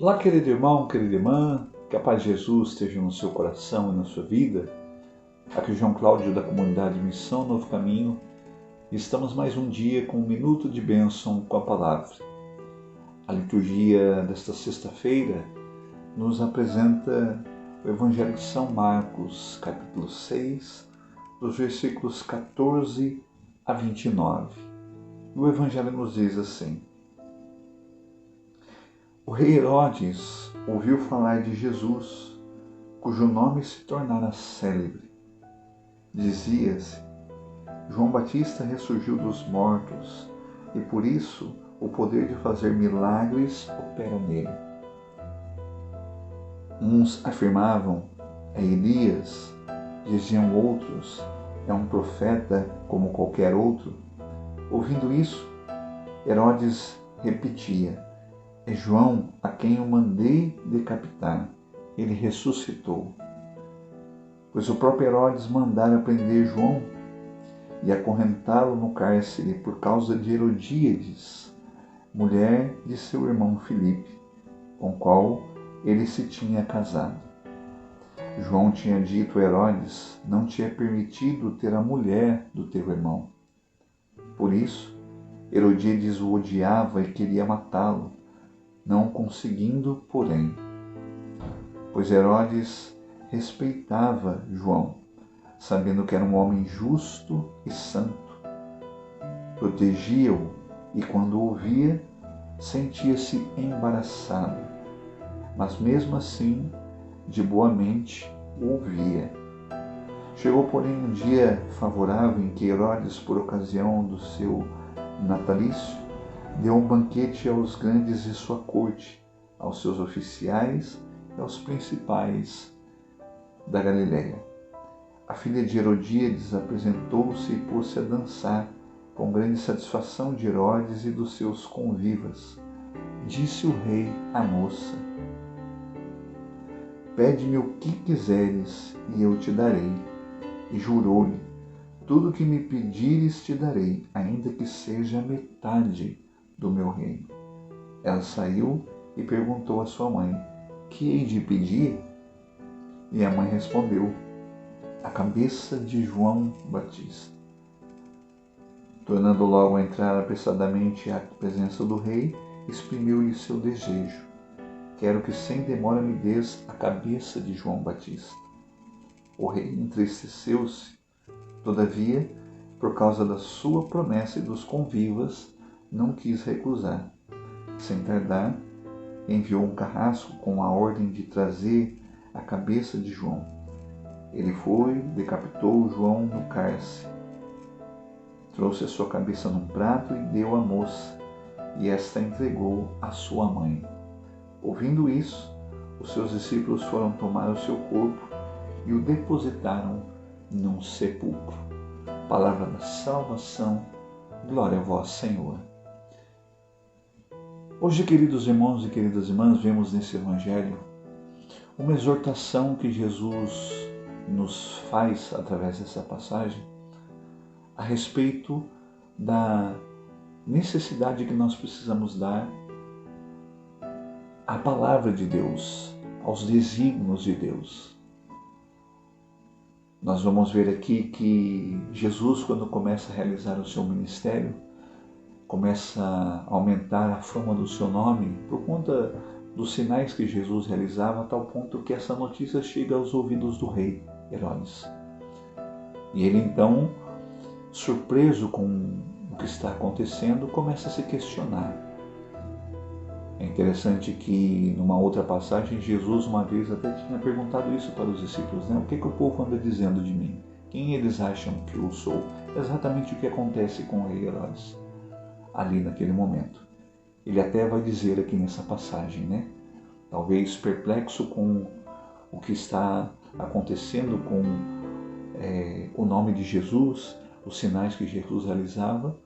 Olá, querido irmão, querida irmã, que a paz de Jesus esteja no seu coração e na sua vida. Aqui é João Cláudio da comunidade Missão Novo Caminho e estamos mais um dia com um minuto de bênção com a palavra. A liturgia desta sexta-feira nos apresenta o Evangelho de São Marcos, capítulo 6, dos versículos 14 a 29. E o Evangelho nos diz assim: O rei Herodes ouviu falar de Jesus, cujo nome se tornara célebre. Dizia-se: João Batista ressurgiu dos mortos, e por isso o poder de fazer milagres opera nele. Uns afirmavam: é Elias, diziam outros: é um profeta como qualquer outro. Ouvindo isso, Herodes repetia: é João a quem eu mandei decapitar. Ele ressuscitou. Pois o próprio Herodes mandara prender João e acorrentá-lo no cárcere por causa de Herodíades, mulher de seu irmão Filipe, com o qual ele se tinha casado. João tinha dito a Herodes: não te é permitido ter a mulher do teu irmão. Por isso, Herodíades o odiava e queria matá-lo, não conseguindo, porém. Pois Herodes respeitava João, sabendo que era um homem justo e santo. Protegia-o e, quando o ouvia, sentia-se embaraçado, mas mesmo assim, de boa mente, o ouvia. Chegou, porém, um dia favorável em que Herodes, por ocasião do seu natalício, deu um banquete aos grandes de sua corte, aos seus oficiais e aos principais da Galileia. A filha de Herodíades apresentou-se e pôs-se a dançar, com grande satisfação de Herodes e dos seus convivas. Disse o rei à moça: pede-me o que quiseres e eu te darei. E jurou-lhe: tudo o que me pedires te darei, ainda que seja metade do meu reino. Ela saiu e perguntou à sua mãe: que hei de pedir? E a mãe respondeu: a cabeça de João Batista. Tornando logo a entrar apressadamente à presença do rei, exprimiu-lhe seu desejo: quero que sem demora me des a cabeça de João Batista. O rei entristeceu-se, todavia, por causa da sua promessa e dos convivas, não quis recusar. Sem tardar, enviou um carrasco com a ordem de trazer a cabeça de João. Ele foi, decapitou João no cárcere. Trouxe a sua cabeça num prato e deu à moça, e esta entregou à sua mãe. Ouvindo isso, os seus discípulos foram tomar o seu corpo e o depositaram num sepulcro. Palavra da salvação, glória a vós, Senhor. Hoje, queridos irmãos e queridas irmãs, vemos nesse Evangelho uma exortação que Jesus nos faz através dessa passagem a respeito da necessidade que nós precisamos dar à palavra de Deus, aos desígnios de Deus. Nós vamos ver aqui que Jesus, quando começa a realizar o seu ministério, começa a aumentar a fama do seu nome por conta dos sinais que Jesus realizava, a tal ponto que essa notícia chega aos ouvidos do rei Herodes. E ele então, surpreso com o que está acontecendo, começa a se questionar. É interessante que numa outra passagem, Jesus uma vez até tinha perguntado isso para os discípulos, né? O que o povo anda dizendo de mim? Quem eles acham que eu sou? Exatamente o que acontece com o rei Herodes ali naquele momento. Ele até vai dizer aqui nessa passagem, né? Talvez perplexo com o que está acontecendo com o nome de Jesus, os sinais que Jesus realizava,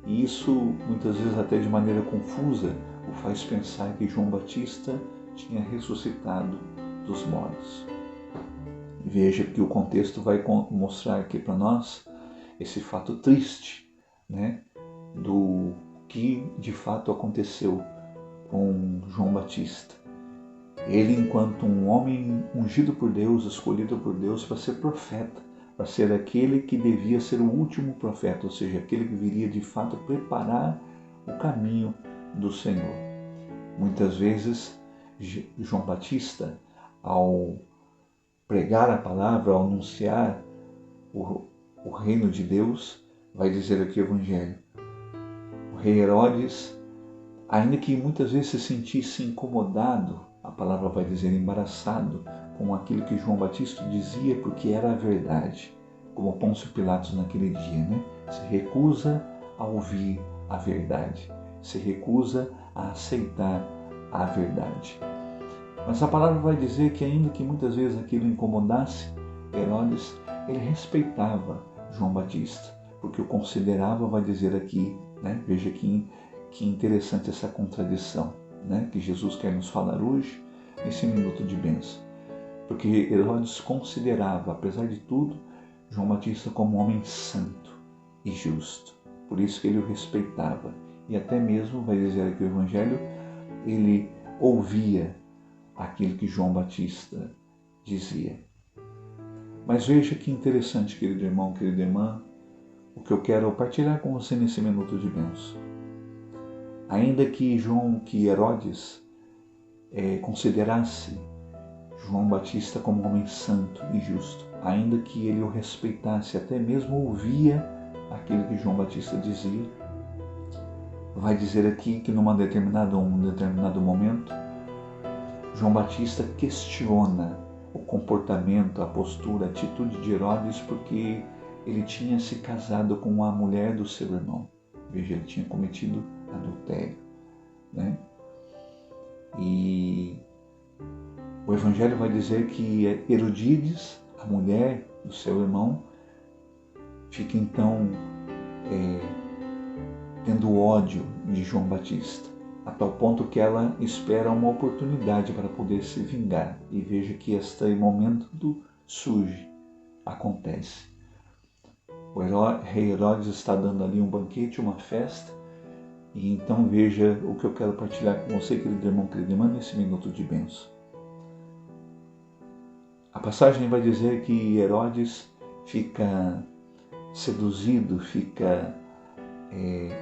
e isso muitas vezes até de maneira confusa o faz pensar que João Batista tinha ressuscitado dos mortos. Veja que o contexto vai mostrar aqui para nós esse fato triste, né, do que de fato aconteceu com João Batista. Ele, enquanto um homem ungido por Deus, escolhido por Deus para ser profeta, para ser aquele que devia ser o último profeta, ou seja, aquele que viria de fato preparar o caminho do Senhor. Muitas vezes, João Batista, ao pregar a palavra, ao anunciar o reino de Deus, vai dizer aqui o Evangelho. O rei Herodes, ainda que muitas vezes se sentisse incomodado, a palavra vai dizer embaraçado, com aquilo que João Batista dizia, porque era a verdade, como Pôncio Pilatos naquele dia, né? Se recusa a ouvir a verdade, se recusa a aceitar a verdade. Mas a palavra vai dizer que ainda que muitas vezes aquilo incomodasse Herodes, ele respeitava João Batista, porque o considerava, vai dizer aqui, né? Veja que interessante essa contradição, né? Que Jesus quer nos falar hoje, nesse minuto de bênção. Porque Herodes considerava, apesar de tudo, João Batista como um homem santo e justo. Por isso que ele o respeitava. E até mesmo, vai dizer aqui o Evangelho, ele ouvia aquilo que João Batista dizia. Mas veja que interessante, querido irmão, querida irmã, o que eu quero partilhar com você nesse minuto de bênção. Ainda que Herodes considerasse João Batista como um homem santo e justo, ainda que ele o respeitasse, até mesmo ouvia aquilo que João Batista dizia, vai dizer aqui que num determinado momento, João Batista questiona o comportamento, a postura, a atitude de Herodes, porque ele tinha se casado com a mulher do seu irmão. Veja, ele tinha cometido adultério, né? E o Evangelho vai dizer que Herodíades, a mulher do seu irmão, fica então tendo ódio de João Batista, a tal ponto que ela espera uma oportunidade para poder se vingar. E veja que este momento surge, acontece. O rei Herodes está dando ali um banquete, uma festa, e então veja o que eu quero partilhar com você, querido irmão, querida irmã, nesse minuto de bênção. A passagem vai dizer que Herodes fica seduzido, fica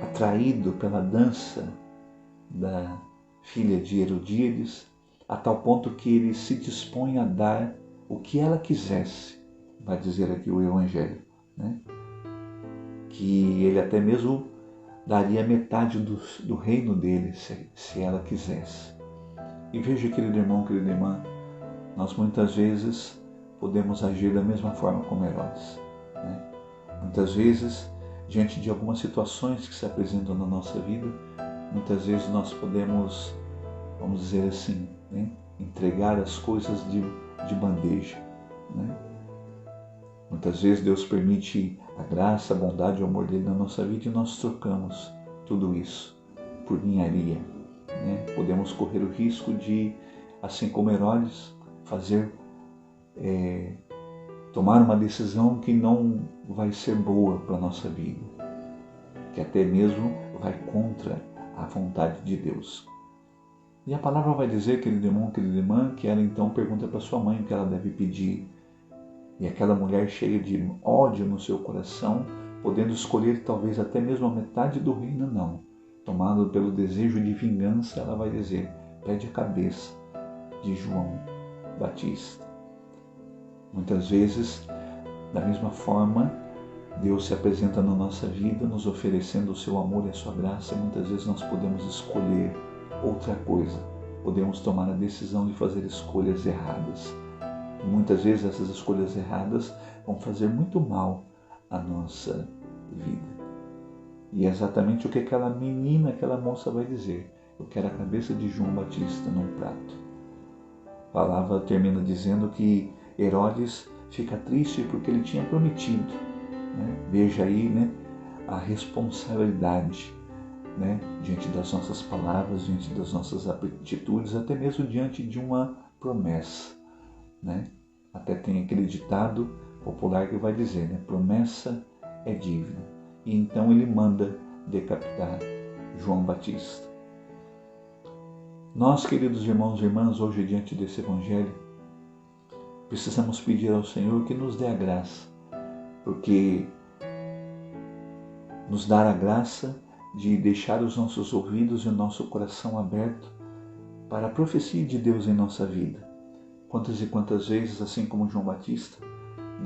atraído pela dança da filha de Herodíades, a tal ponto que ele se dispõe a dar o que ela quisesse, vai dizer aqui o Evangelho, né? Que ele até mesmo daria metade do reino dele, se ela quisesse. E veja, querido irmão, querida irmã, nós muitas vezes podemos agir da mesma forma como Herodes, né? Muitas vezes, diante de algumas situações que se apresentam na nossa vida, muitas vezes nós podemos, vamos dizer assim, né, entregar as coisas de bandeja, né? Muitas vezes Deus permite a graça, a bondade e o amor dele na nossa vida e nós trocamos tudo isso por ninharia, né? Podemos correr o risco de, assim como Herodes, tomar uma decisão que não vai ser boa para a nossa vida, que até mesmo vai contra a vontade de Deus. E a palavra vai dizer, querido irmão, querida irmã, que ela então pergunta para sua mãe o que ela deve pedir. E aquela mulher cheia de ódio no seu coração, podendo escolher talvez até mesmo a metade do reino, não. Tomado pelo desejo de vingança, ela vai dizer, pede a cabeça de João Batista. Muitas vezes, da mesma forma, Deus se apresenta na nossa vida, nos oferecendo o seu amor e a sua graça, e muitas vezes nós podemos escolher outra coisa. Podemos tomar a decisão de fazer escolhas erradas. E muitas vezes essas escolhas erradas vão fazer muito mal à nossa vida. E é exatamente o que aquela moça vai dizer. Eu quero a cabeça de João Batista num prato. A palavra termina dizendo que Herodes fica triste porque ele tinha prometido, né? Veja aí, né, a responsabilidade, né, diante das nossas palavras, diante das nossas atitudes, até mesmo diante de uma promessa, né? Até tem aquele ditado popular que vai dizer, né, promessa é dívida. E então ele manda decapitar João Batista. Nós, queridos irmãos e irmãs, hoje diante desse Evangelho, precisamos pedir ao Senhor que nos dê a graça, porque nos dá a graça de deixar os nossos ouvidos e o nosso coração aberto para a profecia de Deus em nossa vida. Quantas e quantas vezes, assim como João Batista,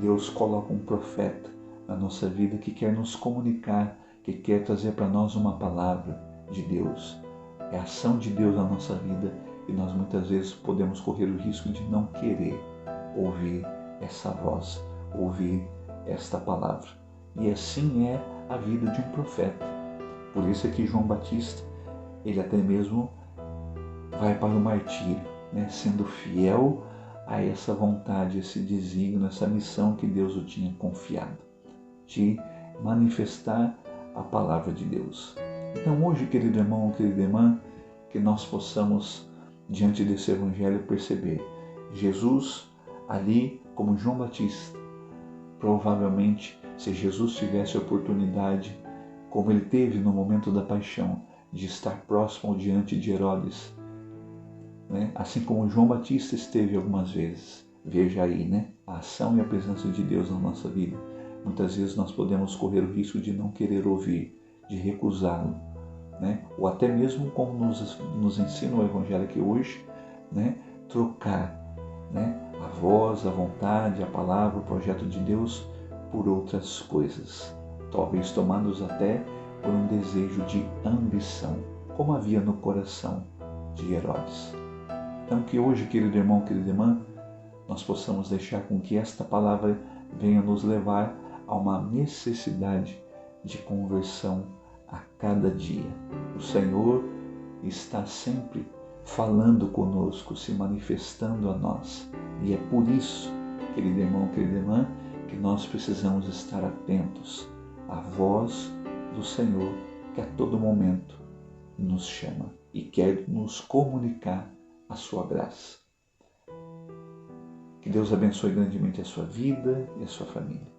Deus coloca um profeta na nossa vida que quer nos comunicar, que quer trazer para nós uma palavra de Deus. É a ação de Deus na nossa vida e nós muitas vezes podemos correr o risco de não querer ouvir essa voz, ouvir esta palavra. E assim é a vida de um profeta. Por isso é que João Batista, ele até mesmo vai para o martírio, sendo fiel a essa vontade, esse desígnio, essa missão que Deus o tinha confiado, de manifestar a palavra de Deus. Então hoje, querido irmão, querida irmã, que nós possamos, diante desse Evangelho, perceber Jesus ali como João Batista. Provavelmente, se Jesus tivesse a oportunidade, como ele teve no momento da paixão, de estar próximo diante de Herodes, assim como João Batista esteve algumas vezes. Veja aí, a ação e a presença de Deus na nossa vida. Muitas vezes nós podemos correr o risco de não querer ouvir, de recusá-lo, ou até mesmo como nos ensina o Evangelho aqui hoje, trocar a voz, a vontade, a palavra, o projeto de Deus por outras coisas, talvez tomados até por um desejo de ambição, como havia no coração de Herodes. Então que hoje, querido irmão, querida irmã, nós possamos deixar com que esta palavra venha nos levar a uma necessidade de conversão a cada dia. O Senhor está sempre falando conosco, se manifestando a nós. E é por isso, querido irmão, querida irmã, que nós precisamos estar atentos à voz do Senhor, que a todo momento nos chama e quer nos comunicar a sua graça. Que Deus abençoe grandemente a sua vida e a sua família.